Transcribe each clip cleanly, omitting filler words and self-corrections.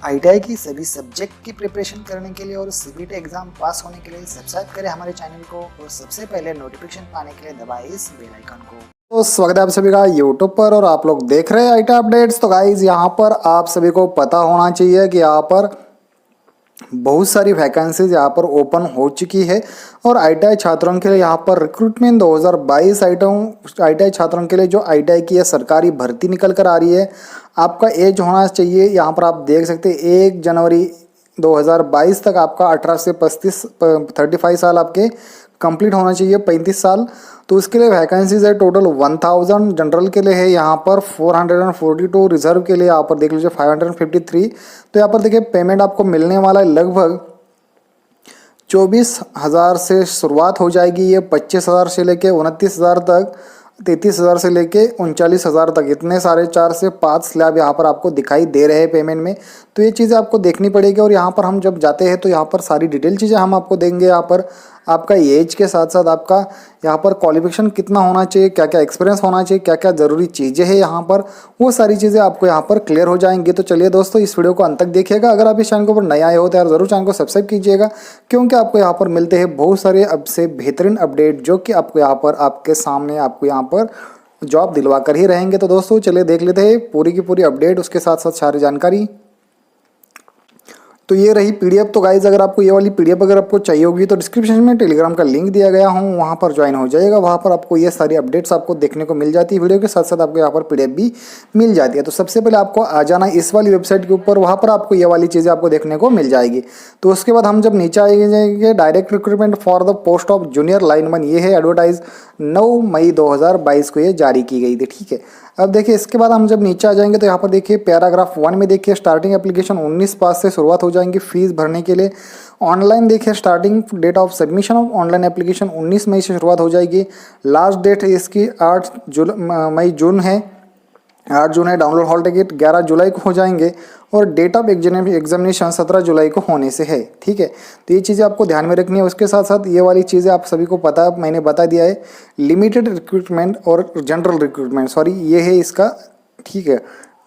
ITI की सभी subject की प्रिपरेशन करने के लिए और सीबीटी एग्जाम पास होने के लिए सब्सक्राइब करें हमारे चैनल को और सबसे पहले नोटिफिकेशन पाने के लिए दबाएं इस बेल आइकन को। तो स्वागत है आप सभी का यूट्यूब पर और आप लोग देख रहे हैं आईटीआई अपडेट्स। तो गाइज यहाँ पर आप सभी को पता होना चाहिए कि यहाँ पर बहुत सारी वैकेंसीज यहाँ पर ओपन हो चुकी है और आईटीआई छात्रों के लिए यहाँ पर रिक्रूटमेंट 2022 आईटीआई छात्रों के लिए जो आईटीआई की है सरकारी भर्ती निकल कर आ रही है। आपका एज होना चाहिए, यहाँ पर आप देख सकते हैं 1 जनवरी 2022 तक आपका 18 से 35 साल आपके कंप्लीट होना चाहिए, 35 साल। तो उसके लिए वैकेंसीज है टोटल 1000, जनरल के लिए है यहाँ पर 442, रिजर्व के लिए यहाँ पर देख लीजिए 553। तो यहाँ पर देखिए पेमेंट आपको मिलने वाला है लगभग 24,000 से शुरुआत हो जाएगी। ये 25,000 से लेके 29,000 तक, 33,000 से लेके 39,000 तक, इतने सारे 4 से 5 स्लैब यहाँ पर आपको दिखाई दे रहे हैं पेमेंट में। तो ये चीज़ें आपको देखनी पड़ेगी और यहाँ पर हम जब जाते हैं तो यहाँ पर सारी डिटेल चीज़ें हम आपको देंगे। यहाँ पर आपका एज के साथ साथ आपका यहाँ पर क्वालिफिकेशन कितना होना चाहिए, क्या क्या एक्सपीरियंस होना चाहिए, क्या क्या ज़रूरी चीज़ें हैं यहाँ पर, वो सारी चीज़ें आपको यहाँ पर क्लियर हो जाएंगी। तो चलिए दोस्तों इस वीडियो को अंत तक देखिएगा। अगर आप इस चैनल के ऊपर नए आए हो तो यार ज़रूर चैनल को सब्सक्राइब कीजिएगा, क्योंकि आपको यहाँ पर मिलते हैं बहुत सारे अब से बेहतरीन अपडेट जो कि आपको यहाँ पर आपके सामने आपको यहाँ पर जॉब दिलवा कर ही रहेंगे। तो दोस्तों चलिए देख लेते हैं पूरी की पूरी अपडेट, उसके साथ साथ सारी जानकारी। तो ये रही पीडीएफ। तो गाइज अगर आपको ये वाली पीडीएफ अगर आपको चाहिए होगी तो डिस्क्रिप्शन में टेलीग्राम का लिंक दिया गया हूँ, वहाँ पर ज्वाइन हो जाएगा। वहाँ पर आपको ये सारी अपडेट्स आपको देखने को मिल जाती है, वीडियो के साथ साथ आपको यहाँ पर पीडीएफ भी मिल जाती है। तो सबसे पहले आपको आ जाना इस वाली वेबसाइट के ऊपर, वहाँ पर आपको ये वाली चीज़ें आपको देखने को मिल जाएगी। तो उसके बाद हम जब नीचे आएंगे जाएंगे direct recruitment for the post of junior lineman, ये है एडवर्टाइज 9 मई 2022 को ये जारी की गई थी। ठीक है, अब देखिए इसके बाद हम जब नीचे आ जाएंगे तो यहाँ पर देखिए पैराग्राफ 1 में देखिए स्टार्टिंग एप्लीकेशन 19 पास से शुरुआत हो जाएंगी फीस भरने के लिए। ऑनलाइन देखिए starting date of submission of online application 19 मई से शुरुआत हो जाएगी। लास्ट डेट इसकी 8 जून है। 8 जून है। डाउनलोड हॉल टिकट 11 जुलाई को हो जाएंगे और डेट ऑफ एग्जामिनेशन 17 जुलाई को होने से है। ठीक है, तो ये चीज़ें आपको ध्यान में रखनी है। उसके साथ साथ ये वाली चीज़ें आप सभी को पता है, मैंने बता दिया है, लिमिटेड रिक्रूटमेंट और जनरल रिक्रूटमेंट, सॉरी ये है इसका। ठीक है,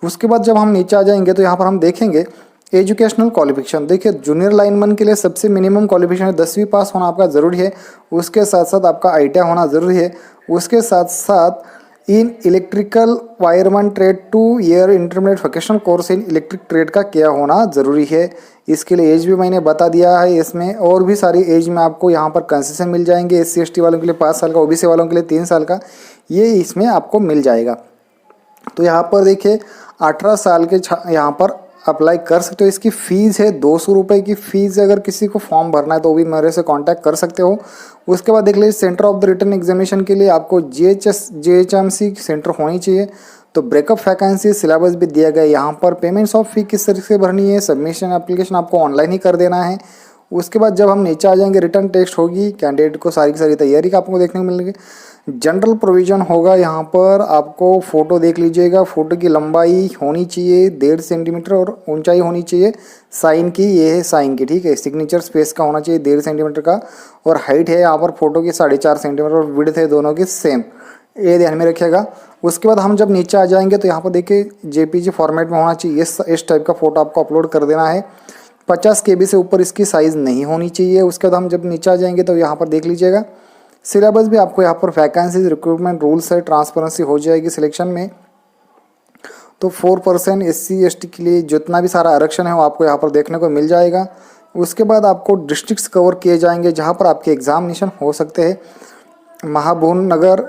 उसके बाद जब हम नीचे आ जाएंगे तो यहाँ पर हम देखेंगे एजुकेशनल क्वालिफिकेशन। देखिए जूनियर लाइनमैन के लिए सबसे मिनिमम क्वालिफिकेशन 10वीं पास होना आपका ज़रूरी है। उसके साथ साथ आपका आईटीआई होना ज़रूरी है। उसके साथ साथ in electrical wireman trade 2 year intermediate vocational course in electric trade का क्या होना ज़रूरी है। इसके लिए एज भी मैंने बता दिया है इसमें, और भी सारी एज में आपको यहाँ पर कंसेशन मिल जाएंगे। SC/ST वालों के लिए 5 साल का, OBC वालों के लिए 3 साल का, ये इसमें आपको मिल जाएगा। तो यहाँ पर देखिए 18 साल के यहाँ पर अप्लाई कर सकते हो। इसकी फ़ीस है 200 रुपये की फ़ीस है। अगर किसी को फॉर्म भरना है तो भी मेरे से कांटेक्ट कर सकते हो। उसके बाद देख लीजिए centre of the written examination के लिए आपको GHMC सेंटर होनी चाहिए। तो ब्रेकअप वैकेंसी सिलेबस भी दिया गया है। यहाँ पर पेमेंट्स ऑफ फी किस तरीके से भरनी है, सबमिशन एप्लीकेशन आपको ऑनलाइन ही कर देना है। उसके बाद जब हम नीचे आ जाएंगे रिटर्न टेस्ट होगी, कैंडिडेट को सारी की सारी तैयारी का आपको देखने को मिलेगी। जनरल प्रोविज़न होगा, यहाँ पर आपको फ़ोटो देख लीजिएगा, फ़ोटो की लंबाई होनी चाहिए 1.5 सेंटीमीटर और ऊंचाई होनी चाहिए साइन की, ये है साइन की। ठीक है, सिग्नेचर स्पेस का होना चाहिए 1.5 सेंटीमीटर का, और हाइट है यहाँ पर फ़ोटो की 4.5 सेंटीमीटर और विड्थ है दोनों की सेम, ये ध्यान में रखिएगा। उसके बाद हम जब नीचे आ जाएंगे तो यहाँ पर देखिए JPG फॉर्मेट में होना चाहिए, इस टाइप का फ़ोटो आपको अपलोड कर देना है। 50 KB से ऊपर इसकी साइज़ नहीं होनी चाहिए। उसके बाद हम जब नीचे आ जाएंगे तो यहाँ पर देख लीजिएगा सिलेबस भी आपको यहाँ पर वैकेंसीज रिक्रूटमेंट रूल्स है, ट्रांसपेरेंसी हो जाएगी सिलेक्शन में। तो 4% SC/ST के लिए जितना भी सारा आरक्षण है वो आपको यहाँ पर देखने को मिल जाएगा। उसके बाद आपको डिस्ट्रिक्ट्स कवर किए जाएंगे जहाँ पर आपके एग्जामिनेशन हो सकते हैं। महाभून नगर,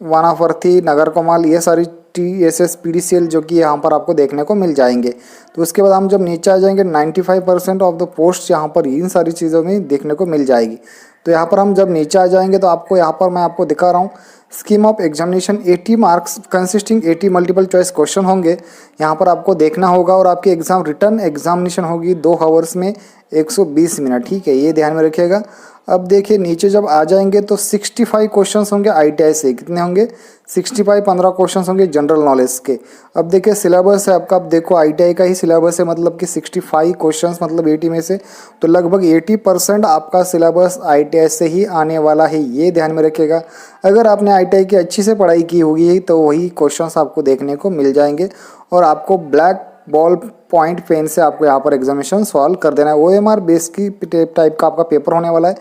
वानाफर्थी, नगर कमाल, ये सारी TSS PDCL जो कि यहाँ पर आपको देखने को मिल जाएंगे। तो उसके बाद हम जब नीचे आ जाएंगे 95% ऑफ द पोस्ट यहाँ पर इन सारी चीज़ों में देखने को मिल जाएगी। तो यहाँ पर हम जब नीचे आ जाएंगे तो आपको यहाँ पर मैं आपको दिखा रहा हूँ scheme of examination 80 marks consisting 80 multiple choice question होंगे, यहाँ पर आपको देखना होगा। और आपकी रिटर्न एग्जामिनेशन होगी 2 आवर्स में 120 मिनट। ठीक है, ये ध्यान में रखिएगा। अब देखिए नीचे जब आ जाएंगे तो 65 क्वेश्चंस होंगे आईटीआई से। कितने होंगे? 65, 15 क्वेश्चंस होंगे जनरल नॉलेज के। अब देखिए सिलेबस है आपका, अब देखो आईटीआई का ही सिलेबस है, मतलब कि 65 क्वेश्चंस मतलब 80 में से, तो लगभग 80% आपका सिलेबस आईटीआई से ही आने वाला है, ये ध्यान में रखिएगा। अगर आपने आईटीआई की अच्छी से पढ़ाई की होगी तो वही क्वेश्चंस आपको देखने को मिल जाएंगे और आपको ब्लैक बॉल पॉइंट पेन से आपको यहाँ पर एग्जामिनेशन सॉल्व कर देना है। OMR बेस की टाइप का आपका पेपर होने वाला है।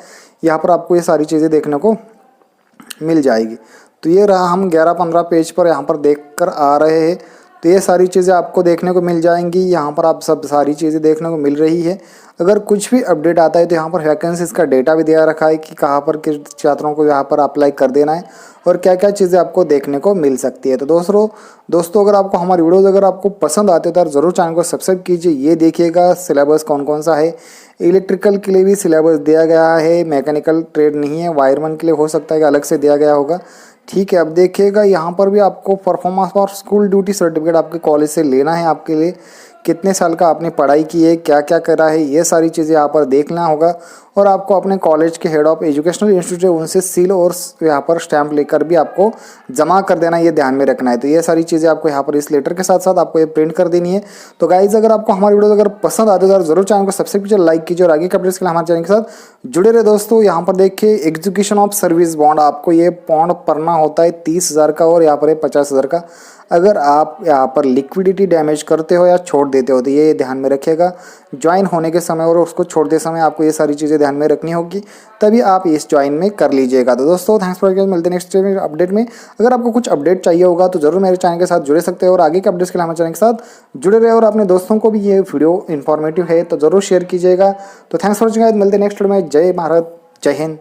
यहाँ पर आपको ये सारी चीज़ें देखने को मिल जाएगी। तो ये रहा, हम 11-15 पेज पर यहाँ पर देख कर आ रहे हैं। तो ये सारी चीज़ें आपको देखने को मिल जाएंगी। यहाँ पर आप सब सारी चीज़ें देखने को मिल रही है। अगर कुछ भी अपडेट आता है तो यहाँ पर वैकेंसीज का डेटा भी दिया रखा है कि कहाँ पर किस छात्रों को यहाँ पर अप्लाई कर देना है और क्या क्या चीज़ें आपको देखने को मिल सकती है। तो दोस्तों अगर आपको हमारी वीडियोज़ अगर आपको पसंद आते तो ज़रूर चैनल को सब्सक्राइब कीजिए। ये देखिएगा सिलेबस कौन कौन सा है। इलेक्ट्रिकल के लिए भी सिलेबस दिया गया है, मैकेनिकल ट्रेड नहीं है। वायरमैन के लिए हो सकता है कि अलग से दिया गया होगा। ठीक है, अब देखिएगा यहाँ पर भी आपको परफॉर्मेंस और स्कूल ड्यूटी सर्टिफिकेट आपके कॉलेज से लेना है। आपके लिए कितने साल का आपने पढ़ाई की है, क्या क्या करा है, ये सारी चीज़ें यहाँ पर देखना होगा। और आपको अपने कॉलेज के हेड ऑफ एजुकेशनल इंस्टीट्यूट है उनसे सील और यहाँ पर स्टैंप लेकर भी आपको जमा कर देना, ये ध्यान में रखना है। तो ये सारी चीज़ें आपको यहाँ पर इस लेटर के साथ साथ आपको ये प्रिंट कर देनी है। तो गाइज अगर आपको हमारी वीडियो अगर पसंद आते तो जरूर चैनल को सब्सक्राइब कीजिए, लाइक कीजिए और आगे के अपडेट्स के लिए हमारे चैनल के साथ जुड़े रहे। दोस्तों यहाँ पर देखिए एग्जीक्यूशन ऑफ सर्विस बॉन्ड, आपको ये बॉन्ड भरना होता है 30,000 का और यहाँ पर है 50,000 का। अगर आप यहाँ पर लिक्विडिटी डैमेज करते हो या छोड़ देते हो तो ये ध्यान में रखिएगा। ज्वाइन होने के समय और उसको छोड़ते समय आपको ये सारी चीज़ें ध्यान में रखनी होगी, तभी आप इस ज्वाइन में कर लीजिएगा। तो दोस्तों थैंक्स फॉर वॉचिंग, मिलते हैं नेक्स्ट अपडेट में। अगर आपको कुछ अपडेट चाहिए होगा तो जरूर मेरे चैनल के साथ जुड़े सकते हैं और आगे के अपडेट्स के लिए हमारे चैनल के साथ जुड़े रहे और अपने दोस्तों को भी ये वीडियो इन्फॉर्मेटिव है तो जरूर शेयर कीजिएगा। तो थैंक्स फॉर वॉचिंग, मिलते हैं नेक्स्ट वीडियो में। जय भारत, जय हिंद।